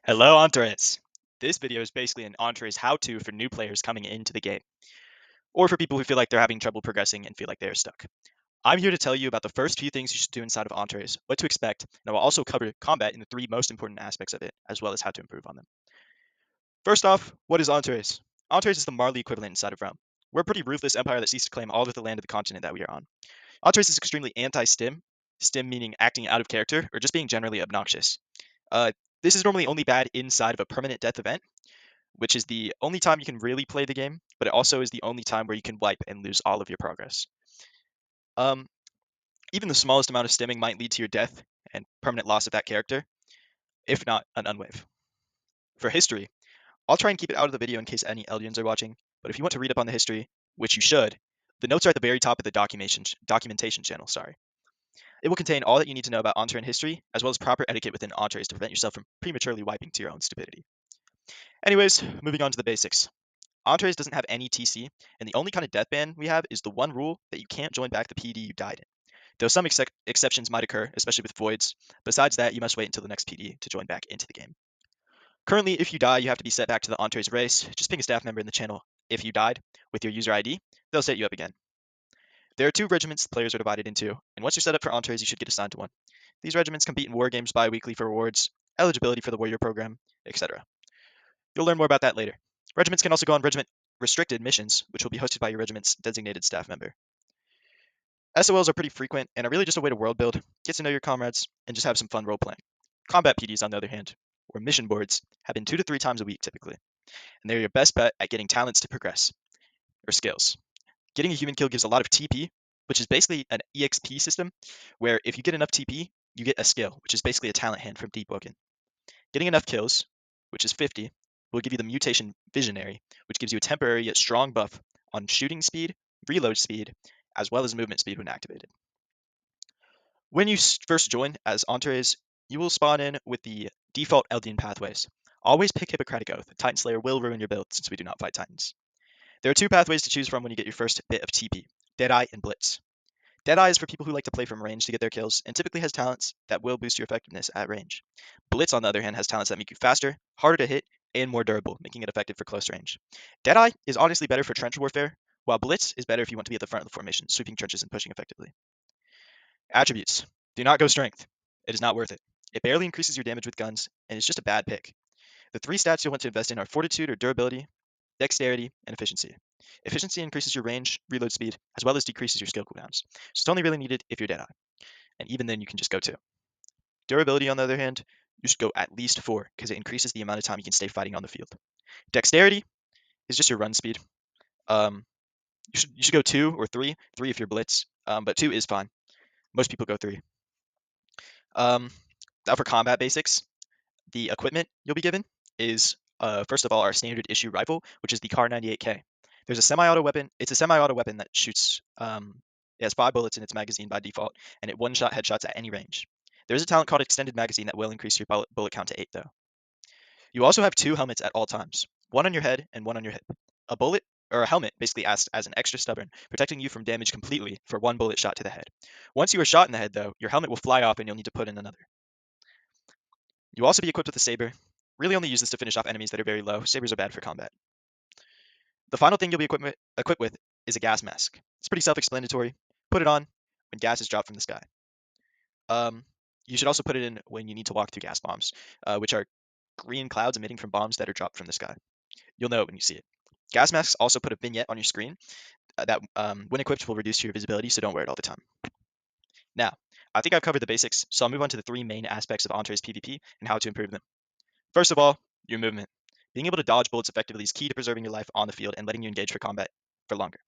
Hello, Antares. This video is basically an Antares how-to for new players coming into the game, or for people who feel like they're having trouble progressing and feel like they're stuck. I'm here to tell you about the first few things you should do inside of Antares, what to expect, and I will also cover combat in the three most important aspects of it, as well as how to improve on them. First off, what is Antares? Antares is the Marley equivalent inside of Rome. We're a pretty ruthless empire that seeks to claim all of the land of the continent that we are on. Antares is extremely anti-stim, stim meaning acting out of character, or just being generally obnoxious. Uh, this is normally only bad inside of a permanent death event, which is the only time you can really play the game, but it also is the only time where you can wipe and lose all of your progress. Um, Even the smallest amount of stimming might lead to your death and permanent loss of that character, if not an unwave. For history, I'll try and keep it out of the video in case any Eldians are watching, but if you want to read up on the history, which you should, the notes are at the very top of the documentation channel, sorry. It will contain all that you need to know about Entree history, as well as proper etiquette within Entrees to prevent yourself from prematurely wiping to your own stupidity. Anyways, moving on to the basics. Antares doesn't have any TC, and the only kind of death ban we have is the one rule that you can't join back the PD you died in. Though some exceptions might occur, especially with voids, besides that, you must wait until the next PD to join back into the game. Currently, if you die, you have to be set back to the Antares race. Just ping a staff member in the channel if you died with your user ID. They'll set you up again. There are two regiments the players are divided into, and once you're set up for Antares, you should get assigned to one. These regiments compete in war games bi-weekly for rewards, eligibility for the warrior program, etc. You'll learn more about that later. Regiments can also go on regiment restricted missions, which will be hosted by your regiment's designated staff member. SOLs are pretty frequent and are really just a way to world build, get to know your comrades, and just have some fun role playing. Combat PDs, on the other hand, or mission boards, happen 2 to 3 times a week typically, and they're your best bet at getting talents to progress, or skills. Getting a human kill gives a lot of TP, which is basically an EXP system, where if you get enough TP, you get a skill, which is basically a talent hand from Deep Woken. Getting enough kills, which is 50, will give you the mutation Visionary, which gives you a temporary yet strong buff on shooting speed, reload speed, as well as movement speed when activated. When you first join as Antares, you will spawn in with the default Eldian pathways. Always pick Hippocratic Oath. Titan Slayer will ruin your build since we do not fight Titans. There are two pathways to choose from when you get your first bit of TP, Deadeye and Blitz. Deadeye is for people who like to play from range to get their kills, and typically has talents that will boost your effectiveness at range. Blitz, on the other hand, has talents that make you faster, harder to hit, and more durable, making it effective for close range. Deadeye is honestly better for trench warfare, while Blitz is better if you want to be at the front of the formation, sweeping trenches and pushing effectively. Attributes. Do not go Strength. It is not worth it. It barely increases your damage with guns, and it's just a bad pick. The three stats you'll want to invest in are Fortitude or Durability, Dexterity, and Efficiency. Efficiency increases your range, reload speed, as well as decreases your skill cooldowns. So it's only really needed if you're Deadeye. And even then, you can just go 2. Durability, on the other hand, you should go at least 4, because it increases the amount of time you can stay fighting on the field. Dexterity is just your run speed. You should go 2 or 3. 3 if you're Blitz, but 2 is fine. Most people go 3. Now for combat basics, the equipment you'll be given is, first of all, our standard issue rifle, which is the Car 98K. There's a semi-auto weapon. It's a semi-auto weapon that shoots. It has 5 bullets in its magazine by default, and it one-shot headshots at any range. There is a talent called Extended Magazine that will increase your bullet count to 8, though. You also have 2 helmets at all times, one on your head and one on your hip. A bullet or a helmet basically acts as an extra stubborn, protecting you from damage completely for 1 bullet shot to the head. Once you are shot in the head, though, your helmet will fly off and you'll need to put in another. You'll also be equipped with a saber. Really only use this to finish off enemies that are very low. Sabers are bad for combat. The final thing you'll be equipped with is a gas mask. It's pretty self-explanatory. Put it on when gas is dropped from the sky. You should also put it in when you need to walk through gas bombs, which are green clouds emitting from bombs that are dropped from the sky. You'll know it when you see it. Gas masks also put a vignette on your screen that, when equipped, will reduce your visibility, so don't wear it all the time. Now, I think I've covered the basics, so I'll move on to the 3 main aspects of Entree's PvP and how to improve them. First of all, your movement. Being able to dodge bullets effectively is key to preserving your life on the field and letting you engage for combat for longer.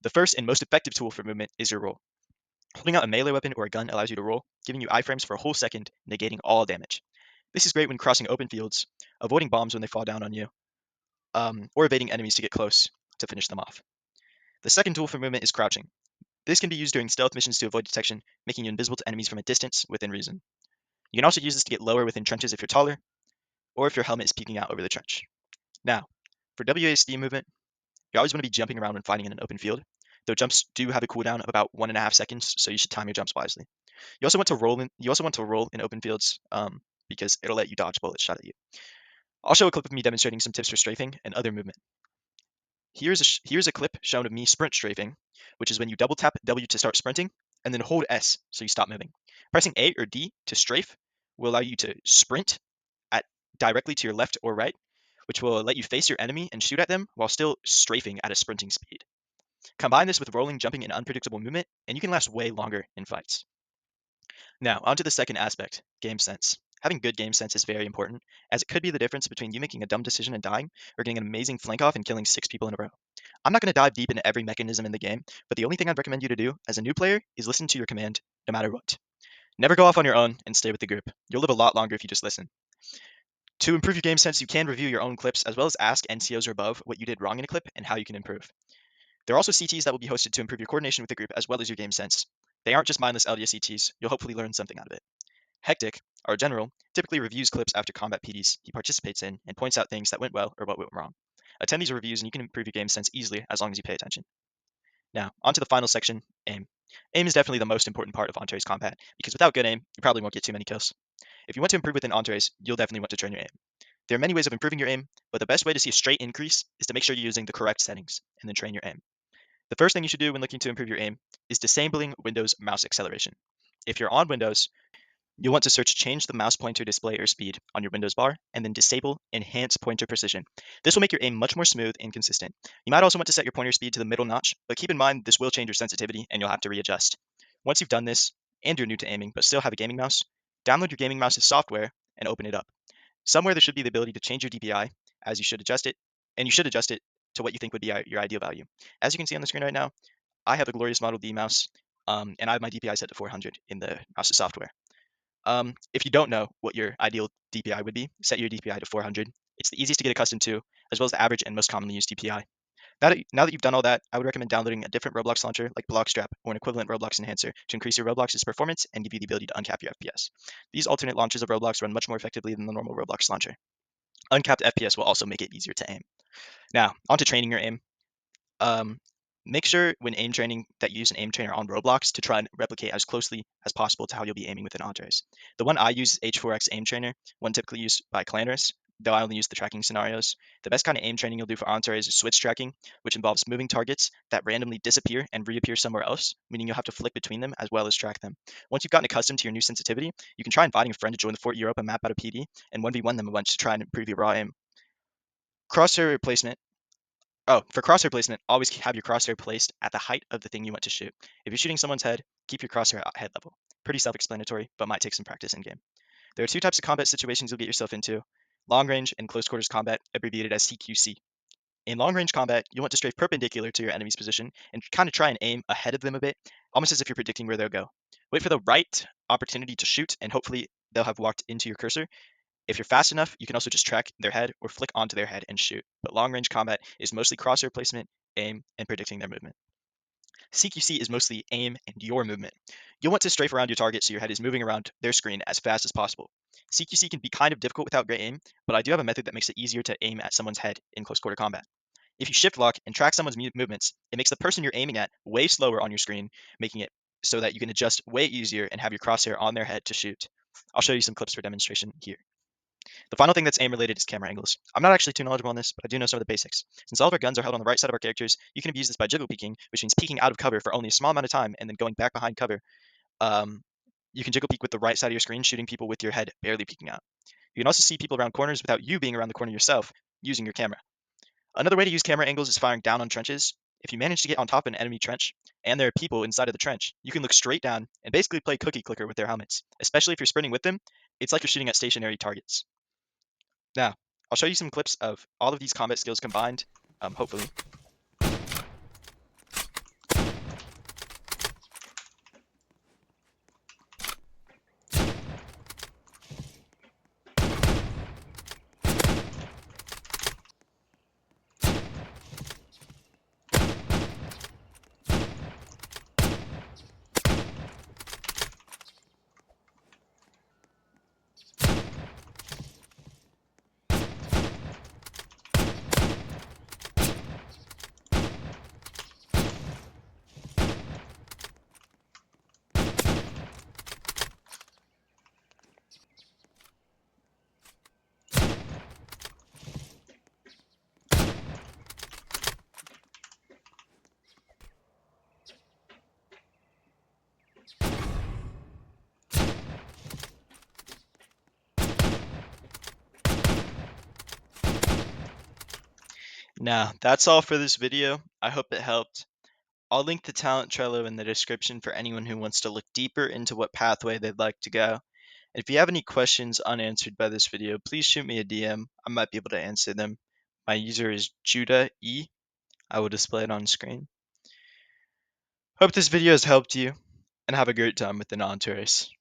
The first and most effective tool for movement is your roll. Holding out a melee weapon or a gun allows you to roll, giving you iframes for a whole second, negating all damage. This is great when crossing open fields, avoiding bombs when they fall down on you, or evading enemies to get close to finish them off. The second tool for movement is crouching. This can be used during stealth missions to avoid detection, making you invisible to enemies from a distance within reason. You can also use this to get lower within trenches if you're taller, or if your helmet is peeking out over the trench. Now, for WASD movement, you always want to be jumping around when fighting in an open field, though jumps do have a cooldown of about 1.5 seconds, so you should time your jumps wisely. You also want to roll in open fields, because it'll let you dodge bullets shot at you. I'll show a clip of me demonstrating some tips for strafing and other movement. Here's a clip shown of me sprint strafing, which is when you double tap W to start sprinting and then hold S so you stop moving. Pressing A or D to strafe will allow you to sprint at directly to your left or right, which will let you face your enemy and shoot at them while still strafing at a sprinting speed. Combine this with rolling, jumping, and unpredictable movement, and you can last way longer in fights. Now, on to the second aspect, game sense. Having good game sense is very important, as it could be the difference between you making a dumb decision and dying, or getting an amazing flank off and killing 6 people in a row. I'm not going to dive deep into every mechanism in the game, but the only thing I'd recommend you to do as a new player is listen to your command, no matter what. Never go off on your own and stay with the group. You'll live a lot longer if you just listen. To improve your game sense, you can review your own clips, as well as ask NCOs or above what you did wrong in a clip and how you can improve. There are also CTs that will be hosted to improve your coordination with the group as well as your game sense. They aren't just mindless LDS CTs, you'll hopefully learn something out of it. Hectic, our general, typically reviews clips after combat PDs he participates in and points out things that went well or what went wrong. Attend these reviews and you can improve your game sense easily as long as you pay attention. Now, on to the final section, aim. Aim is definitely the most important part of Antares combat, because without good aim, you probably won't get too many kills. If you want to improve within Antares, you'll definitely want to train your aim. There are many ways of improving your aim, but the best way to see a straight increase is to make sure you're using the correct settings, and then train your aim. The first thing you should do when looking to improve your aim is disabling Windows mouse acceleration. If you're on Windows, you'll want to search change the mouse pointer display or speed on your Windows bar, and then disable enhance pointer precision. This will make your aim much more smooth and consistent. You might also want to set your pointer speed to the middle notch, but keep in mind this will change your sensitivity and you'll have to readjust. Once you've done this, and you're new to aiming but still have a gaming mouse, download your gaming mouse's software and open it up. Somewhere there should be the ability to change your DPI, as you should adjust it, and you should adjust it to what you think would be your ideal value. As you can see on the screen right now, I have a Glorious Model D mouse, and I have my DPI set to 400 in the mouse's software. If you don't know what your ideal DPI would be, set your DPI to 400. It's the easiest to get accustomed to, as well as the average and most commonly used DPI. Now that you've done all that, I would recommend downloading a different Roblox launcher like Blockstrap or an equivalent Roblox enhancer to increase your Roblox's performance and give you the ability to uncap your FPS. These alternate launchers of Roblox run much more effectively than the normal Roblox launcher. Uncapped FPS will also make it easier to aim. Now, on to training your aim. Make sure when aim training that you use an aim trainer on Roblox to try and replicate as closely as possible to how you'll be aiming within Antares. The one I use is H4X aim trainer, one typically used by Clanris, though I only use the tracking scenarios. The best kind of aim training you'll do for Antares is switch tracking, which involves moving targets that randomly disappear and reappear somewhere else, meaning you'll have to flick between them as well as track them. Once you've gotten accustomed to your new sensitivity, you can try inviting a friend to join the Fort Europa map out of PD and 1v1 them a bunch to try and improve your raw aim. Crosshair placement. For crosshair placement, always have your crosshair placed at the height of the thing you want to shoot. If you're shooting someone's head, keep your crosshair at head level. Pretty self-explanatory, but might take some practice in game. There are two types of combat situations you'll get yourself into: long range and close quarters combat, abbreviated as CQC. In long range combat, you want to strafe perpendicular to your enemy's position and kind of try and aim ahead of them a bit, almost as if you're predicting where they'll go. Wait for the right opportunity to shoot, and hopefully they'll have walked into your cursor. If you're fast enough, you can also just track their head or flick onto their head and shoot. But long range combat is mostly crosshair placement, aim, and predicting their movement. CQC is mostly aim and your movement. You'll want to strafe around your target so your head is moving around their screen as fast as possible. CQC can be kind of difficult without great aim, but I do have a method that makes it easier to aim at someone's head in close quarter combat. If you shift lock and track someone's movements, it makes the person you're aiming at way slower on your screen, making it so that you can adjust way easier and have your crosshair on their head to shoot. I'll show you some clips for demonstration here. The final thing that's aim related is camera angles. I'm not actually too knowledgeable on this, but I do know some of the basics. Since all of our guns are held on the right side of our characters, you can abuse this by jiggle peeking, which means peeking out of cover for only a small amount of time and then going back behind cover. You can jiggle peek with the right side of your screen, shooting people with your head barely peeking out. You can also see people around corners without you being around the corner yourself using your camera. Another way to use camera angles is firing down on trenches. If you manage to get on top of an enemy trench and there are people inside of the trench, you can look straight down and basically play cookie clicker with their helmets. Especially if you're sprinting with them, it's like you're shooting at stationary targets. Now, I'll show you some clips of all of these combat skills combined, hopefully. Now, that's all for this video. I hope it helped. I'll link the talent Trello in the description for anyone who wants to look deeper into what pathway they'd like to go. And if you have any questions unanswered by this video, please shoot me a DM. I might be able to answer them. My user is Judah E. I will display it on screen. Hope this video has helped you, and have a great time with the Antares.